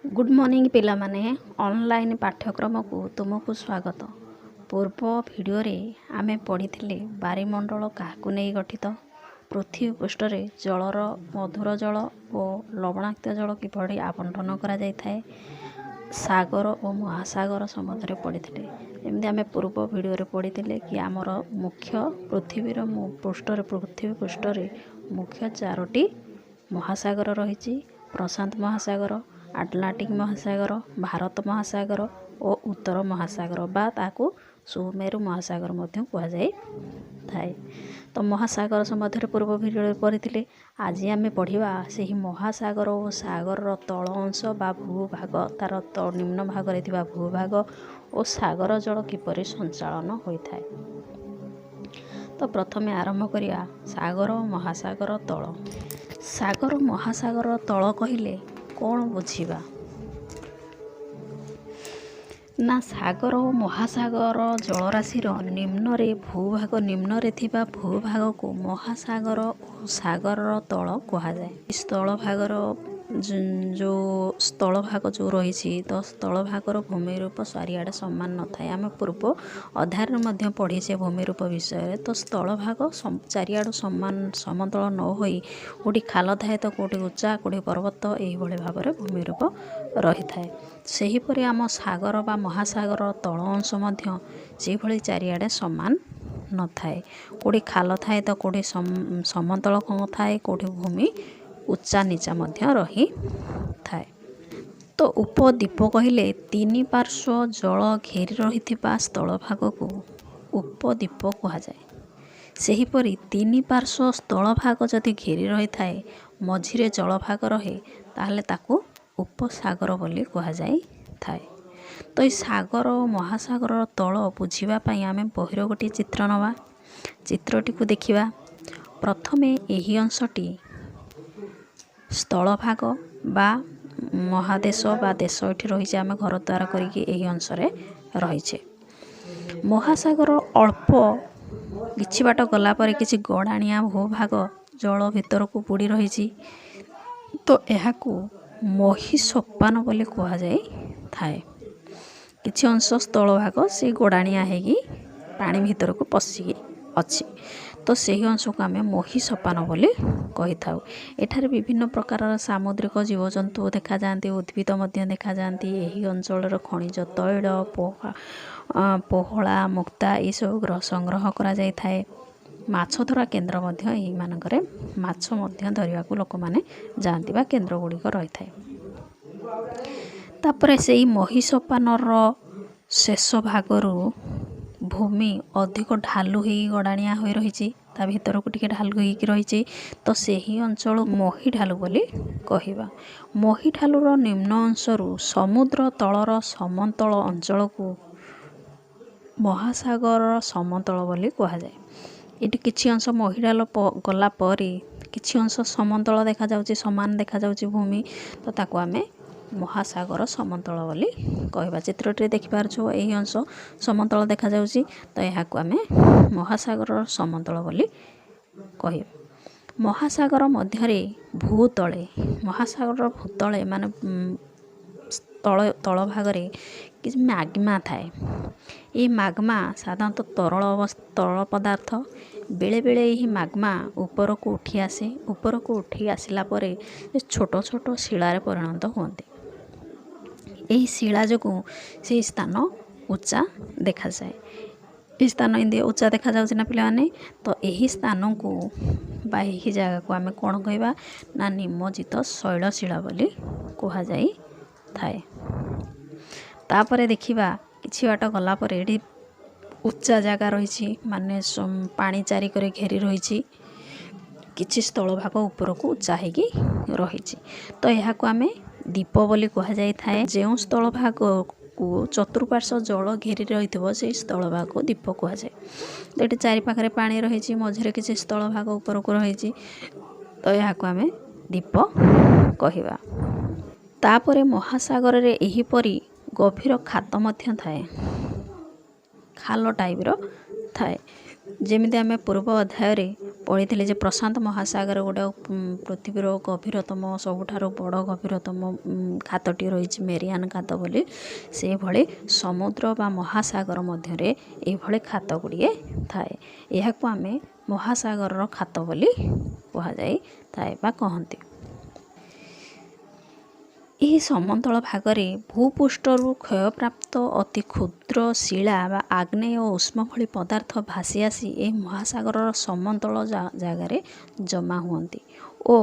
Good morning पिला माने online पाठ्यक्रम को तुमको स्वागत। पूर्व वीडियो रे आमे पढ़ी बारिमंडल क्या नहीं गठित, पृथ्वी पृष्ठ रे जलर मधुर जल और लवणाक्त जल किपरि आवंटन करा जाय थाए, सागर और महासागर संबंध में पढ़ी एमती आम पूर्व वीडियो रे पढ़ी कि आमर मुख्य पृथ्वी पृष्ठ रे मुख्य 4टी महासागर रही। प्रशांत महासागर, आटलांटिक महासागर, भारत महासागर और उत्तर महासागर बा ताकू सुमेरु महासागर मध्य कहुए थाए। तो महासागर संबंध पूर्व भिडियो पढ़ी। आज आम पढ़ा से ही महासागर और सागर तल अंश बा भूभाग तार निम्न भाग में भूभाग और सागर जल किपरि संचालन होता है। तो प्रथमे आरंभ करिया सागर और महासागर तल। सागर महासागर तल कहले कौन बुझिबा ना, सागर और महासागर जलराशि निम्न रे भूभाग निम्न रे थिबा भूभाग को महासागर और सागर तल कहुए। स्थल भागर जो स्थल भाग जो रही तो स्थल भागर भूमि रूप चारिआडे सामान न थाए। आम पूर्व अध्याय पढ़ीचे भूमि रूप विषय। तो स्थल भाग चारिआडू सामान समतल न होई कोटी खाल थाए तो कोटी उच्चा कोटी पर्वत यही भाव में भूमि रूप रही थाए। सेहीपरि आम सागर बा महासागर तल अंश से भली चारिआडे सामान न थाए। कोटी खाल थाए तो कोटी समतल थाए, कोटी भूमि उच्चा नीचा मध्य रही थाए। तो उपद्वीप कहले 3 पार्श्व जल घेरी रही स्थल भाग को उपद्वीप कहुए। सेहीपरि 3 पार्श्व स्थल भाग जदि घेरी रही थाए मझिरे जल भाग रहे ताहले ताकू उपसागर बोली कहुए थाए। तो ये सागर और महासागर तल बुझापी आम बहिर गोटे चित्र नवा। चित्रटी को देखिबा। प्रथमे यही अंशटी स्थल भाग बा महादेश बा देश ये रही आम घर द्वार करके यही अंश रहीचे। महासागर अल्प किछि बाट गला पर किछि गड़ाणिया भूभाग जल भितर को बुड़ी रही। तो यह महिसोपान बोली कहुए थाए। किछि अंश स्थल भाग से गड़ाणिया होगी पानी भितर को पशिकी अच्छी। तो सही अंश को आम महिसोपान बोली कही थाउ। एठारे विभिन्न प्रकार सामुद्रिक जीवजंतु देखा जाती, उद्भिद मध्य देखा जाती। यही अंचल खनिज तैल पोहला मुक्ता ये सब ग्रह संग्रह करा जाय थाए। माछ धरा केन्द्र मध्य यही मानकरे माछ मध्य धरिया को लोक माने जाती बा केन्द्र गुड़िक रही थाए। तापर से ही महिसोपानर शेष भागरू भूमि अधिक ढालू हो गड़ाणिया हो रही, ता भीतर को टिके ढालू हो रही। तो सही अंचल मही ढालू बोली कहवा। मही ढालूर निम्न अंशरू समुद्र तलर समतल अंचल को महासागर समतल बोली कहुए। ये किछि अंश मही ढाल गला परी किछि अंश समतल देखा जाउची, समान देखा जाउची भूमि, तो ताको आमे महासागर समतल बोली कहवा। चित्रटी देखिपारछो यही अंश समतल देखा जाउची, तो यह आमे महासागर समतल बोली कह। महासागर मध्यरे भूतले महासागर भूतले माने तल भागरे कि मैग्मा थाए। ये मैग्मा साधारणतः तरल पदार्थ। बेले बेले यही मैग्मा ऊपर को उठी आसे। ऊपर को उठी आसला परे छोट छोट शिलार परिणत होते। यही शिला जो से स्थान उच्चा देखा जाए। इस स्थान इंदे उच्चा देखा जाउछि ना पिला माने। तो यही स्थान को बा यही जगह को आमे कौन कहबा ना निमज्जित शैलशिला बोली कहा जाई थाए। तापरे देखिबा किछि बाट गला पर एडी उच्चा जगह रही माने पानी चारिकरे घेरी रही। किछि स्थल भाग ऊपर को उच्चा होगी रही। तो यह को आमे द्वीप बोली कहा जाय थाए। जो स्थल भाग को चतुर्पार्श्व जल घेरी रही से स्थल भाग को द्वीप कहुए। तो ये चारि पाखरे पानी रही, मझे किसी स्थल भाग ऊपर को रही, तो यह को आमे द्वीप कहवा। तापरे महासागर रे एही परी गभीर खात मध्य थाए, खाल टाइप रो थाए। ଯେମିତି ଆମେ ପୂର୍ବ ଅଧ୍ୟାୟରେ ପଢ଼ିଥିଲେ ଯେ ପ୍ରଶାନ୍ତ ମହାସାଗର ଗୋଟେ ପୃଥିବୀର ଗଭୀରତମ ସବୁଠାରୁ ବଡ଼ ଗଭୀରତମ ଖାତଟିଏ ରହିଛି ମେରିଆନ୍ ଖାତ ବୋଲି। ସେହିଭଳି ସମୁଦ୍ର ବା ମହାସାଗର ମଧ୍ୟରେ ଏଇଭଳି ଖାତ ଗୁଡ଼ିଏ ଥାଏ। ଏହାକୁ ଆମେ ମହାସାଗରର ଖାତ ବୋଲି କୁହାଯାଇଥାଏ ବା କହନ୍ତି। ଏହି ସମତଳ ଭାଗରେ ଭୂପୃଷ୍ଠରୁ କ୍ଷୟପ୍ରାପ୍ତ ଅତି କ୍ଷୁଦ୍ର ଶିଳା ବା ଆଗ୍ନେୟ ଓ ଉଷ୍ମ ଭଳି ପଦାର୍ଥ ଭାସି ଆସି ଏହି ମହାସାଗରର ସମତଳ ଜାଗାରେ ଜମା ହୁଅନ୍ତି ଓ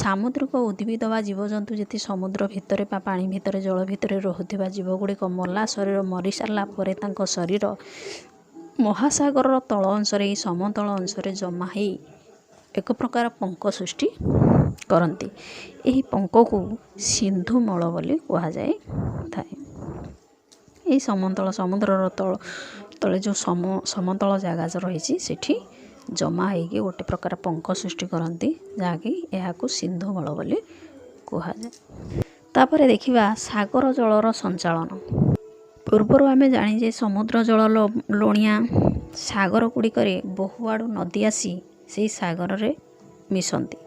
ସାମୁଦ୍ରିକ ଉଦ୍ଭିଦ ବା ଜୀବଜନ୍ତୁ ଯେତେ ସମୁଦ୍ର ଭିତରେ ବା ପାଣି ଭିତରେ ଜଳ ଭିତରେ ରହୁଥିବା ଜୀବଗୁଡ଼ିକ ମରିସାରିଲା ପରେ ତାଙ୍କ ଶରୀର ମହାସାଗରର ତଳ ଅଂଶରେ ଏହି ସମତଳ ଅଂଶରେ ଜମା ହୋଇ ଏକ ପ୍ରକାର ପଙ୍କ ସୃଷ୍ଟି କରନ୍ତି। ଏହି ପଙ୍କକୁ ସିନ୍ଧୁମଳ ବୋଲି କୁହାଯାଇଥାଏ। ଏହି ସମୁଦ୍ରର ତଳେ ଯେଉଁ ସମତଳ ଜାଗା ରହିଛି ସେଠି ଜମା ହେଇକି ଗୋଟେ ପ୍ରକାର ପଙ୍କ ସୃଷ୍ଟି କରନ୍ତି, ଯାହାକି ଏହାକୁ ସିନ୍ଧୁମଳ ବୋଲି କୁହାଯାଏ। ତାପରେ ଦେଖିବା ସାଗର ଜଳର ସଞ୍ଚାଳନ। ପୂର୍ବରୁ ଆମେ ଜାଣିଛେ ସମୁଦ୍ର ଜଳ ଲୁଣିଆ। ସାଗର ଗୁଡ଼ିକରେ ବହୁଆଡ଼ୁ ନଦୀ ଆସି ସେହି ସାଗରରେ ମିଶନ୍ତି।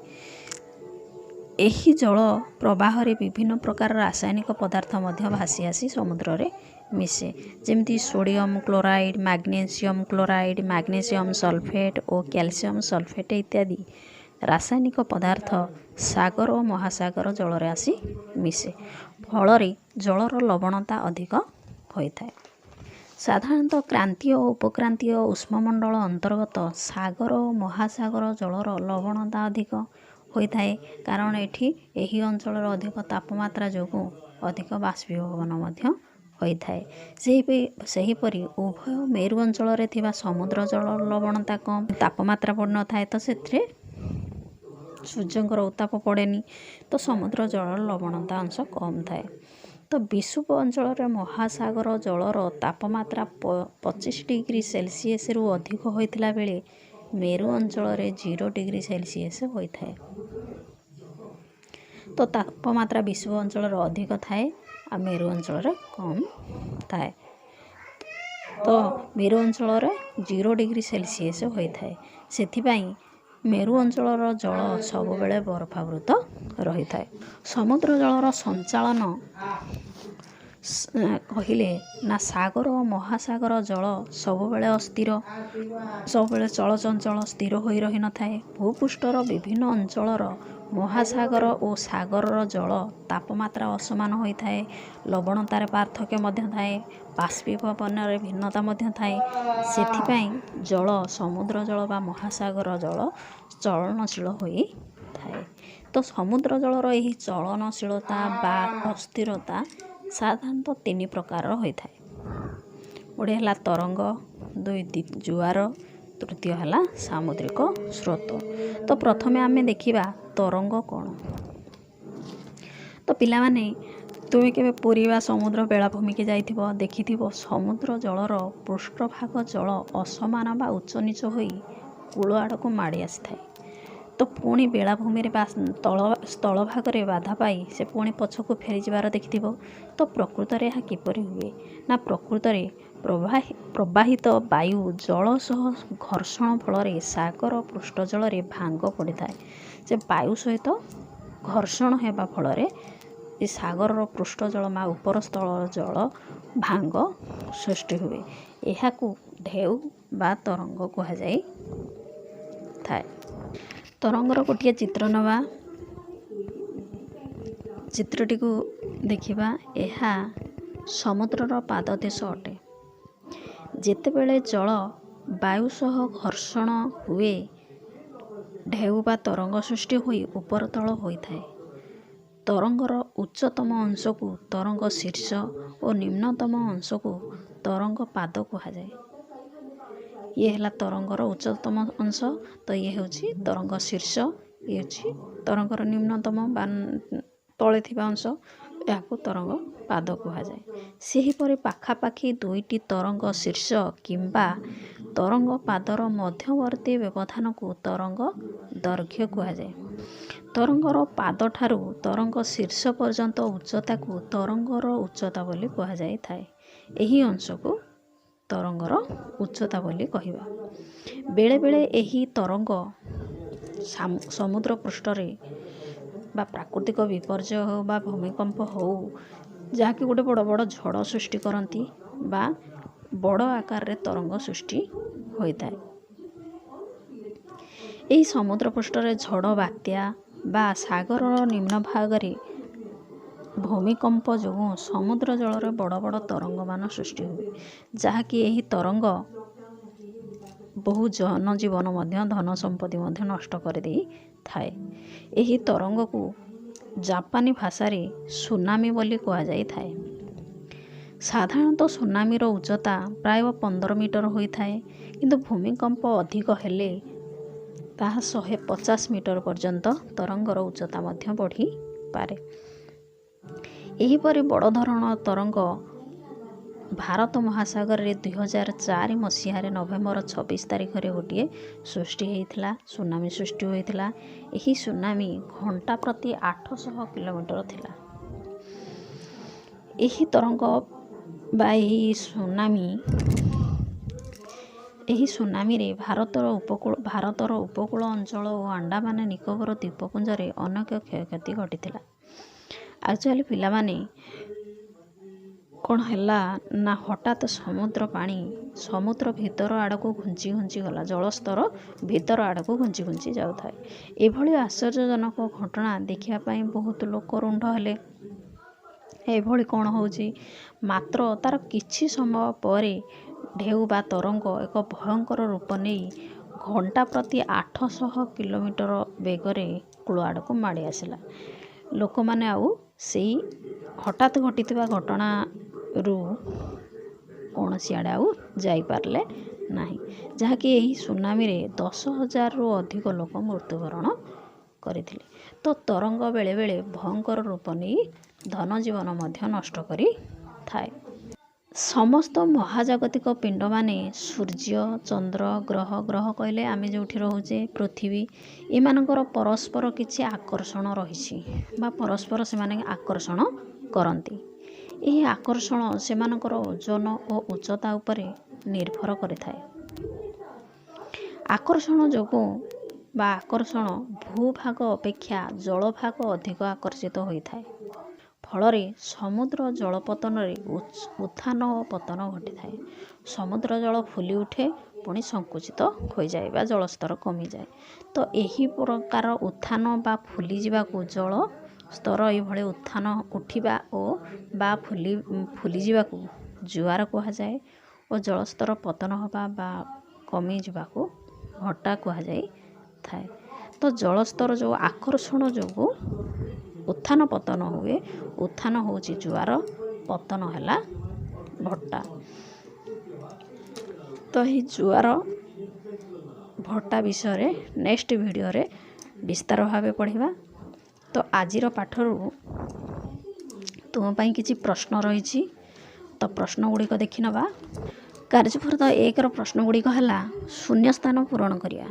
ଏହି ଜଳ ପ୍ରବାହରେ ବିଭିନ୍ନ ପ୍ରକାର ରାସାୟନିକ ପଦାର୍ଥ ମଧ୍ୟ ଭାସି ଆସି ସମୁଦ୍ରରେ ମିଶେ, ଯେମିତି sodium chloride, magnesium chloride, magnesium sulphate ଓ କ୍ୟାଲସିୟମ୍ ସଲଫେଟ୍ ଇତ୍ୟାଦି ରାସାୟନିକ ପଦାର୍ଥ ସାଗର ଓ ମହାସାଗର ଜଳରେ ଆସି ମିଶେ। ଫଳରେ ଜଳର ଲବଣତା ଅଧିକ ହୋଇଥାଏ। ସାଧାରଣତଃ କ୍ରାନ୍ତୀୟ ଓ ଉପକ୍ରାନ୍ତୀୟ ଉଷ୍ମମଣ୍ଡଳ ଅନ୍ତର୍ଗତ ସାଗର ଓ ମହାସାଗର ଜଳର ଲବଣତା ଅଧିକ ହୋଇଥାଏ, କାରଣ ଏହି ଅଞ୍ଚଳର ଅଧିକ ତାପମାତ୍ରା ଯୋଗୁଁ ଅଧିକ ବାଷ୍ପୀଭବନ ମଧ୍ୟ ହୋଇଥାଏ। ସେହିପରି ଉଭୟ ମେରୁ ଅଞ୍ଚଳରେ ଥିବା ସମୁଦ୍ର ଜଳର ଲବଣତା କମ୍, ତାପମାତ୍ରା ପଡ଼ିନଥାଏ, ତ ସେଥିରେ ସୂର୍ଯ୍ୟଙ୍କର ଉତ୍ତାପ ପଡ଼େନି, ତ ସମୁଦ୍ର ଜଳର ଲବଣତା ଅଂଶ କମ୍ ଥାଏ। ତ ବିଷୁବ ଅଞ୍ଚଳରେ ମହାସାଗର ଜଳର ତାପମାତ୍ରା 25 ଡିଗ୍ରୀ ସେଲସିୟସରୁ ଅଧିକ ହୋଇଥିଲା ବେଳେ ମେରୁ ଅଞ୍ଚଳରେ 0 ଡିଗ୍ରୀ ସେଲସିୟସ ହୋଇଥାଏ। ତ ତାପମାତ୍ରା ବିଷୁବ ଅଞ୍ଚଳରେ ଅଧିକ ଥାଏ ଆଉ ମେରୁ ଅଞ୍ଚଳରେ କମ୍ ଥାଏ। ତ ମେରୁ ଅଞ୍ଚଳରେ 0 ଡିଗ୍ରୀ ସେଲସିୟସ ହୋଇଥାଏ। ସେଥିପାଇଁ ମେରୁ ଅଞ୍ଚଳର ଜଳ ସବୁବେଳେ ବରଫାବୃତ ରହିଥାଏ। ସମୁଦ୍ର ଜଳର ସଞ୍ଚାଳନ କହିଲେ ନା ସାଗର ଓ ମହାସାଗର ଜଳ ସବୁବେଳେ ଅସ୍ଥିର, ସବୁବେଳେ ଚଳଚଞ୍ଚଳ ସ୍ଥିର ହୋଇ ରହିନଥାଏ। ଭୂପୃଷ୍ଠର ବିଭିନ୍ନ ଅଞ୍ଚଳର ମହାସାଗର ଓ ସାଗରର ଜଳ ତାପମାତ୍ରା ଅସମାନ ହୋଇଥାଏ, ଲବଣତାରେ ପାର୍ଥକ୍ୟ ମଧ୍ୟ ଥାଏ, ବାଷ୍ପୀଭବନରେ ଭିନ୍ନତା ମଧ୍ୟ ଥାଏ। ସେଥିପାଇଁ ଜଳ ସମୁଦ୍ର ଜଳ ବା ମହାସାଗର ଜଳ ଚଳନଶୀଳ ହୋଇଥାଏ। ତ ସମୁଦ୍ର ଜଳର ଏହି ଚଳନଶୀଳତା ବା ଅସ୍ଥିରତା ସାଧାରଣତଃ 3 ପ୍ରକାରର ହୋଇଥାଏ। ଗୋଟେ ହେଲା ତରଙ୍ଗ, 2 ଜୁଆର, ତୃତୀୟ ହେଲା ସାମୁଦ୍ରିକ ସ୍ରୋତ। ତ ପ୍ରଥମେ ଆମେ ଦେଖିବା ତରଙ୍ଗ କ'ଣ। ତ ପିଲାମାନେ, ତୁମେ କେବେ ପୁରୀ ବା ସମୁଦ୍ର ବେଳାଭୂମିକି ଯାଇଥିବ, ଦେଖିଥିବ ସମୁଦ୍ର ଜଳର ପୃଷ୍ଠଭାଗ ଜଳ ଅସମାନ ବା ଉଚ୍ଚ ନିଚ ହୋଇ କୂଳ ଆଡ଼କୁ ମାଡ଼ି ଆସିଥାଏ। ତ ପୁଣି ବେଳାଭୂମିରେ ବା ସ୍ଥଳ ଭାଗରେ ବାଧା ପାଇ ସେ ପୁଣି ପଛକୁ ଫେରିଯିବାର ଦେଖିଥିବ। ତ ପ୍ରକୃତରେ ଏହା କିପରି ହୁଏ ନା, ପ୍ରକୃତରେ ପ୍ରବାହିତ ବାୟୁ ଜଳ ସହ ଘର୍ଷଣ ଫଳରେ ସାଗର ପୃଷ୍ଠ ଜଳରେ ଭାଙ୍ଗ ପଡ଼ିଥାଏ। ସେ ବାୟୁ ସହିତ ଘର୍ଷଣ ହେବା ଫଳରେ ଏ ସାଗରର ପୃଷ୍ଠ ଜଳ ବା ଉପର ସ୍ଥଳର ଜଳ ଭାଙ୍ଗ ସୃଷ୍ଟି ହୁଏ। ଏହାକୁ ଢେଉ ବା ତରଙ୍ଗ କୁହାଯାଇଥାଏ। ତରଙ୍ଗର ଗୋଟିଏ ଚିତ୍ର ନେବା, ଚିତ୍ରଟିକୁ ଦେଖିବା। ଏହା ସମୁଦ୍ରର ପାଦଦେଶ ଅଟେ। ଯେତେବେଳେ ଜଳ ବାୟୁ ସହ ଘର୍ଷଣ ହୁଏ, ଢେଉ ବା ତରଙ୍ଗ ସୃଷ୍ଟି ହୋଇ ଉପର ତଳ ହୋଇଥାଏ। ତରଙ୍ଗର ଉଚ୍ଚତମ ଅଂଶକୁ ତରଙ୍ଗ ଶୀର୍ଷ ଓ ନିମ୍ନତମ ଅଂଶକୁ ତରଙ୍ଗ ପାଦ କୁହାଯାଏ। ଇଏ ହେଲା ତରଙ୍ଗର ଉଚ୍ଚତମ ଅଂଶ, ତ ଇଏ ହେଉଛି ତରଙ୍ଗ ଶୀର୍ଷ, ଇଏ ହେଉଛି ତରଙ୍ଗର ନିମ୍ନତମ ବା ତଳେ ଥିବା ଅଂଶ, ଏହାକୁ ତରଙ୍ଗ ପାଦ କୁହାଯାଏ। ସେହିପରି ପାଖାପାଖି 2ଟି ତରଙ୍ଗ ଶୀର୍ଷ କିମ୍ବା ତରଙ୍ଗ ପାଦର ମଧ୍ୟବର୍ତ୍ତୀ ବ୍ୟବଧାନକୁ ତରଙ୍ଗ ଦୈର୍ଘ୍ୟ କୁହାଯାଏ। ତରଙ୍ଗର ପାଦଠାରୁ ତରଙ୍ଗ ଶୀର୍ଷ ପର୍ଯ୍ୟନ୍ତ ଉଚ୍ଚତାକୁ ତରଙ୍ଗର ଉଚ୍ଚତା ବୋଲି କୁହାଯାଇଥାଏ। ଏହି ଅଂଶକୁ तरंगर उच्चता बोली कहिबा। बेले बेले एही तरंग समुद्र पृष्ठरे बा प्राकृतिक विपर्य हो बा भूमिकंप हो जहाँकि गोटे बड़ बड़ झड़ सृष्टि करती बा बड़ आकार रे तरंग सृष्टि होता है। यही समुद्र पृष्ठरे झड़ बात्या बा सागर निम्न भागरे भूमिकंप जो समुद्र जल बड़ बड़ तरंग मान सृष्टि हुए जहाँकि यही तरंग बहु जनजीवन धन संपत्ति नष्ट कर दे थाए। यही तरंग को जापानी भाषा रे सुनामी बोली कहा जाई थाए। साधारणतः सुनामीर उच्चता प्राय 15 मीटर होता है किंतु भूमिकंप अधिक हेले ताहा 150 मीटर पर्यंत तरंगर उच्चता मध्य बढ़ी पारे। एहीपरि बड़ धरण तरंग भारत महासागर रे 2004 मसीह नवेम्बर 26 तारिख रे गोटे सृष्टि होता सुनामी सृष्टि होता। यही सुनामी घंटा प्रति 800 किलोमीटर थिला। यही तरंग बा यही सुनामी रे भारतर उपकूल अंचल और अंडमान निकोबर द्वीपपुंज रे अनेक क्षयक्षति घटी। एक्चुअली पिला माने कौन हैला ना हठात समुद्र पानी समुद्र भीतर आड़ को घुंची घुंची गला जलस्तर भीतर आड़ को घुंची घुंची जाऊ थाए। एभली आश्चर्यजनक घटना देखापी बहुत लोक रुंड हेले। एभली कौन होची मात्र तार किछि समय परे ढेउ बा तरंग एक भयंकर रूप नहीं घंटा प्रति 800 किलोमीटर बेगरे कूल आड़ को माड़ी आसला। लोक माने आउ सेई हठात घटिथिबा घटना रू कौन सियाड़े आउ जाई पारले नाही जहाँकि यही सुनामी रे 10,000 रु अधिक लोक मृत्युवरण करथिले। तो तरंग बेले बेले भयंकर रूप नहीं धन जीवन मध्य नष्ट करी थाए। समस्त महाजागतिक पिंड माने सूर्य चंद्र ग्रह ग्रह कहले आमे जोठी रहुचे पृथ्वी एमानकर परस्पर किछि आकर्षण रहिछि बा परस्पर से माने आकर्षण करंती। यही आकर्षण सेमानकर ओजन और उच्चता उपरे निर्भर करिथाए। आकर्षण जोगु बा आकर्षण भूभाग अपेक्षा जलभाग अधिक आकर्षित होइथाए। फलरे समुद्र जलपतन उत्थान और पतन घटी थाए। समुद्र जल फुली उठे पुणी संकुचित हो जाए बा जलस्तर कमी जाए। तो यही प्रकार उत्थान बा फुली जावाकू जल स्तर ये उत्थान उठिबा और बा फुली जावाकू जुआर कहा जाए और जलस्तर पतन होबा बा कमी जावाकू घटा कहा जाए थाए। तो जलस्तर जो आकर्षण जोगु उत्थान पतन हुए उत्थान होची जुआर पतन हैला भट्टा। तो ही जुआर भट्टा विषय नेक्स्ट वीडियो रे विस्तार भावे पढ़िबा। तो आजिर पाठरू तुम पाई किछि प्रश्न रही तो प्रश्न गुड़िक देखि नबा। कार्यफरद 1 प्रश्न गुड़िक है शून्य स्थान पूरण करिया।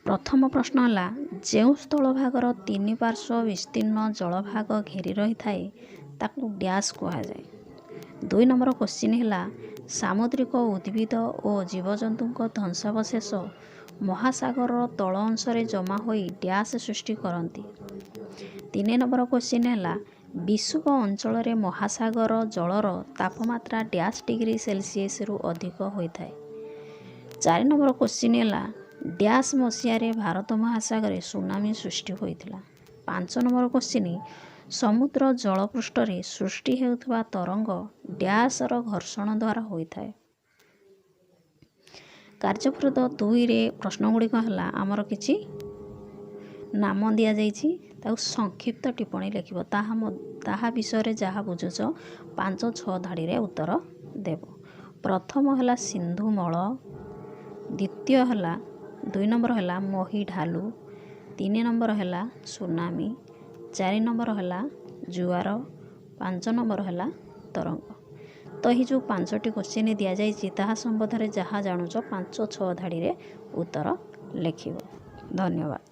प्रथम प्रश्न है जो स्थल भागर 3 पार्श्व विस्तीर्ण जलभाग घेरी रही थाए ताकू डैश कहा जाए। 2 नंबर क्वेश्चन है सामुद्रिक उद्भिद और जीवजंतु ध्वंसावशेष महासागर तल अंश जमा होई डैश सृष्टि करती। 3 नंबर क्वेश्चन है विषुव अंचल रे महासागर जलर तापमात्रा डैश डिग्री सेल्सियस रु अधिक होता है। 4 नंबर क्वेश्चन है डैश मसीह भारत महासागर सुनामी सृष्टि होता। 5 नंबर क्वेश्चन समुद्र जलपृष्ठ रे सृष्टि हेउथबा तरंग डैशर घर्षण द्वारा होता है। कार्यफरद 2 रे प्रश्न गुड़िक है आमर किछि नाम दि जाइछि ताकू संक्षिप्त टिप्पणी लिखिब ताहा विषय जहाँ बुझुच 5-6 धाड़ी रे उत्तर देव। प्रथम है सिंधुमल, द्वितीय है 2 नंबर है मही ढालू, 3 नंबर है सुनामी, 4 नंबर है जुआर, 5 नंबर है तरंग। तो ये जो 5टी क्वेश्चन दि जाइए ताहा संबंध में जहाँ जानुच 5-6 धाड़ी रे उत्तर लिखिब। धन्यवाद।